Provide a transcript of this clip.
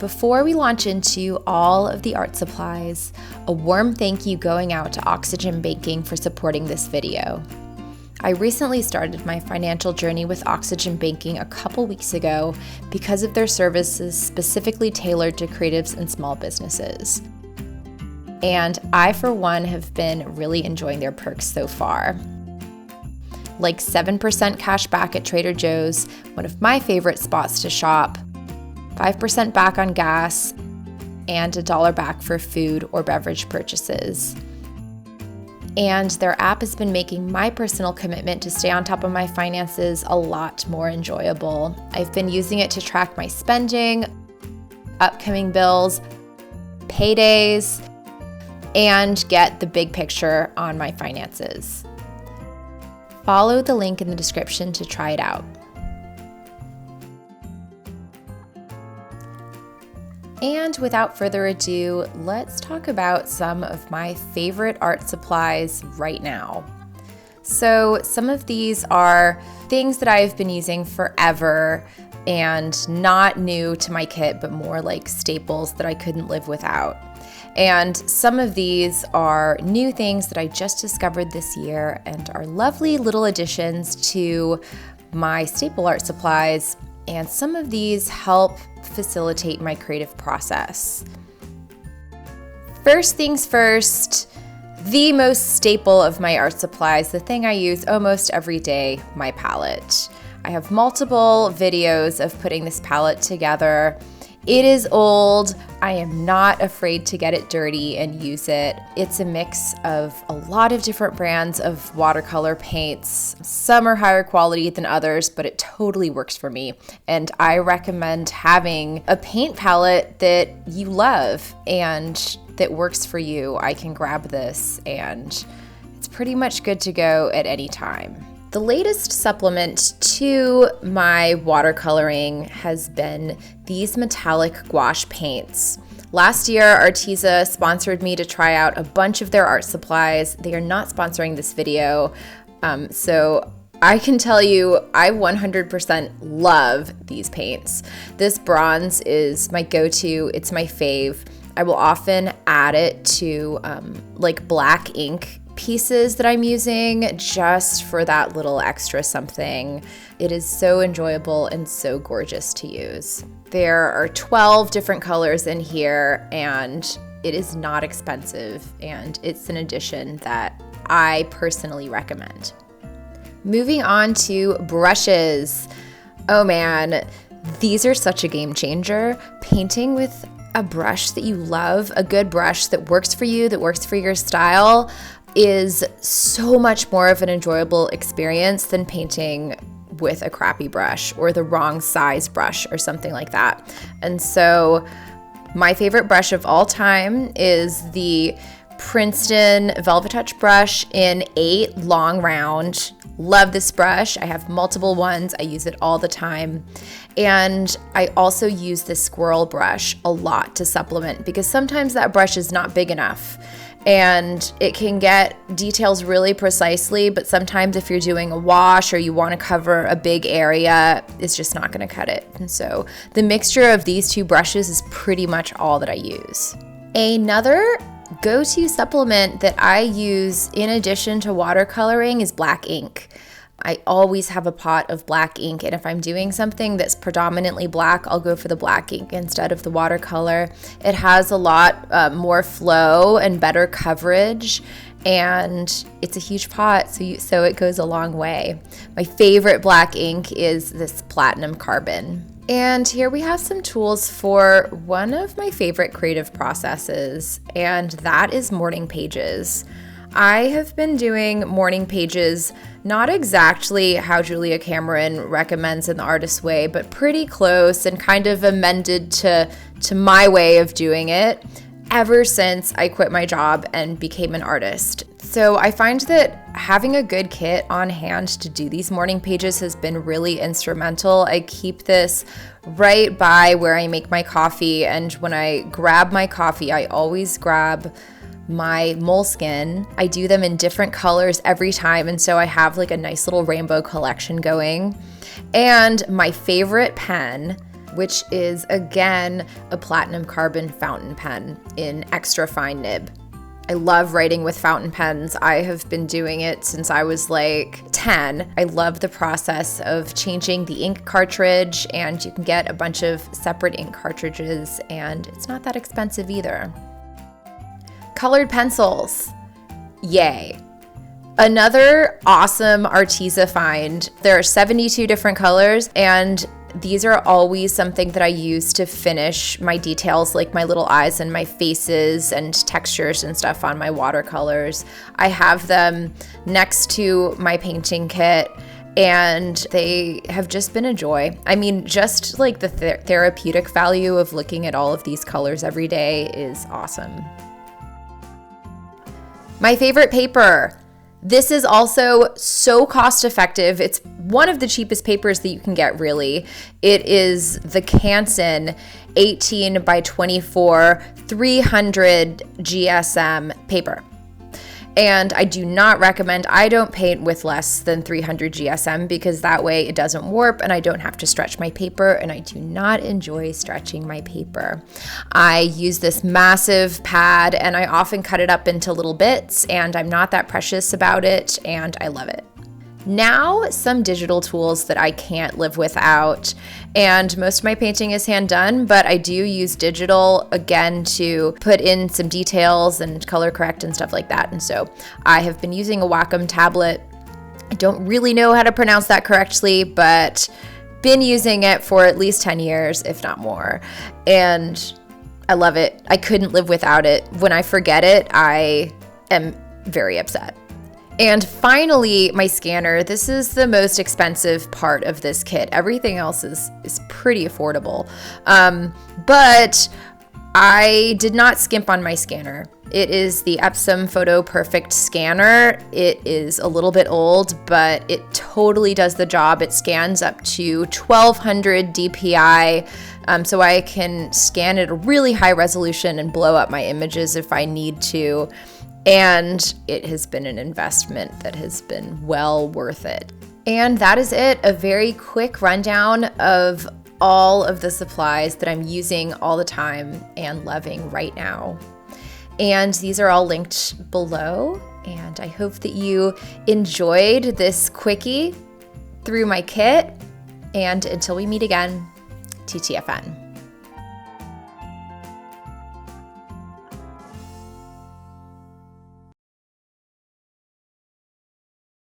Before we launch into all of the art supplies, a warm thank you going out to Oxygen Banking for supporting this video. I recently started my financial journey with Oxygen Banking a couple weeks ago because of their services specifically tailored to creatives and small businesses. And I, for one, have been really enjoying their perks so far. Like 7% cash back at Trader Joe's, one of my favorite spots to shop, 5% back on gas, and $1 back for food or beverage purchases. And their app has been making my personal commitment to stay on top of my finances a lot more enjoyable. I've been using it to track my spending, upcoming bills, paydays, and get the big picture on my finances. Follow the link in the description to try it out. And without further ado, let's talk about some of my favorite art supplies right now. So some of these are things that I've been using forever and not new to my kit, but more like staples that I couldn't live without. And some of these are new things that I just discovered this year and are lovely little additions to my staple art supplies. And some of these help facilitate my creative process. First things first, the most staple of my art supplies, the thing I use almost every day, my palette. I have multiple videos of putting this palette together. It is old. I am not afraid to get it dirty and use it. It's a mix of a lot of different brands of watercolor paints. Some are higher quality than others, but it totally works for me. And I recommend having a paint palette that you love and that works for you. I can grab this and it's pretty much good to go at any time. The latest supplement to my watercoloring has been these metallic gouache paints. Last year, Arteza sponsored me to try out a bunch of their art supplies. They are not sponsoring this video, so I can tell you I 100% love these paints. This bronze is my go-to. It's my fave. I will often add it to like black ink pieces that I'm using just for that little extra something. It is so enjoyable and so gorgeous to use. There are 12 different colors in here and it is not expensive and it's an addition that I personally recommend. Moving on to brushes. Oh man, these are such a game changer. Painting with a brush that you love, a good brush that works for you, that works for your style, is so much more of an enjoyable experience than painting with a crappy brush or the wrong size brush or something like that. And so my favorite brush of all time is the Princeton Velvetouch Brush in 8 long round. Love this brush. I have multiple ones. I use it all the time. And I also use the Squirrel brush a lot to supplement because sometimes that brush is not big enough. And it can get details really precisely, but sometimes if you're doing a wash or you want to cover a big area, it's just not going to cut it. And so the mixture of these two brushes is pretty much all that I use. Another go-to supplement that I use in addition to watercoloring is black ink. I always have a pot of black ink, and if I'm doing something that's predominantly black, I'll go for the black ink instead of the watercolor. It has a lot more flow and better coverage, and it's a huge pot, so it goes a long way. My favorite black ink is this platinum carbon. And here we have some tools for one of my favorite creative processes, and that is morning pages. I have been doing morning pages not exactly how Julia Cameron recommends in The Artist's Way, but pretty close and kind of amended to my way of doing it ever since I quit my job and became an artist. So I find that having a good kit on hand to do these morning pages has been really instrumental. I keep this right by where I make my coffee, and when I grab my coffee, I always grab my Moleskine. I do them in different colors every time, and so I have like a nice little rainbow collection going. And my favorite pen which is again a platinum carbon fountain pen in extra fine nib. I love writing with fountain pens. I have been doing it since I was like 10. I love the process of changing the ink cartridge, and you can get a bunch of separate ink cartridges, and it's not that expensive either. Colored pencils. Yay. Another awesome Arteza find. There are 72 different colors, and these are always something that I use to finish my details, like my little eyes and my faces and textures and stuff on my watercolors. I have them next to my painting kit, and they have just been a joy. I mean, just like the therapeutic value of looking at all of these colors every day is awesome. My favorite paper. This is also so cost effective. It's one of the cheapest papers that you can get, really. It is the Canson 18 by 24 300 GSM paper. And I do not recommend, I don't paint with less than 300 GSM because that way it doesn't warp and I don't have to stretch my paper, and I do not enjoy stretching my paper. I use this massive pad and I often cut it up into little bits, and I'm not that precious about it, and I love it. Now, some digital tools that I can't live without, and most of my painting is hand done, but I do use digital again to put in some details and color correct and stuff like that. And so I have been using a Wacom tablet. I don't really know how to pronounce that correctly, but been using it for at least 10 years, if not more. And I love it. I couldn't live without it. When I forget it, I am very upset. And finally, my scanner. This is the most expensive part of this kit. Everything else is pretty affordable. But I did not skimp on my scanner. It is the Epson Photo Perfect scanner. It is a little bit old, but it totally does the job. It scans up to 1200 DPI, so I can scan at a really high resolution and blow up my images if I need to. And it has been an investment that has been well worth it. And that is it, a very quick rundown of all of the supplies that I'm using all the time and loving right now. And these are all linked below, and I hope that you enjoyed this quickie through my kit. And until we meet again, TTFN.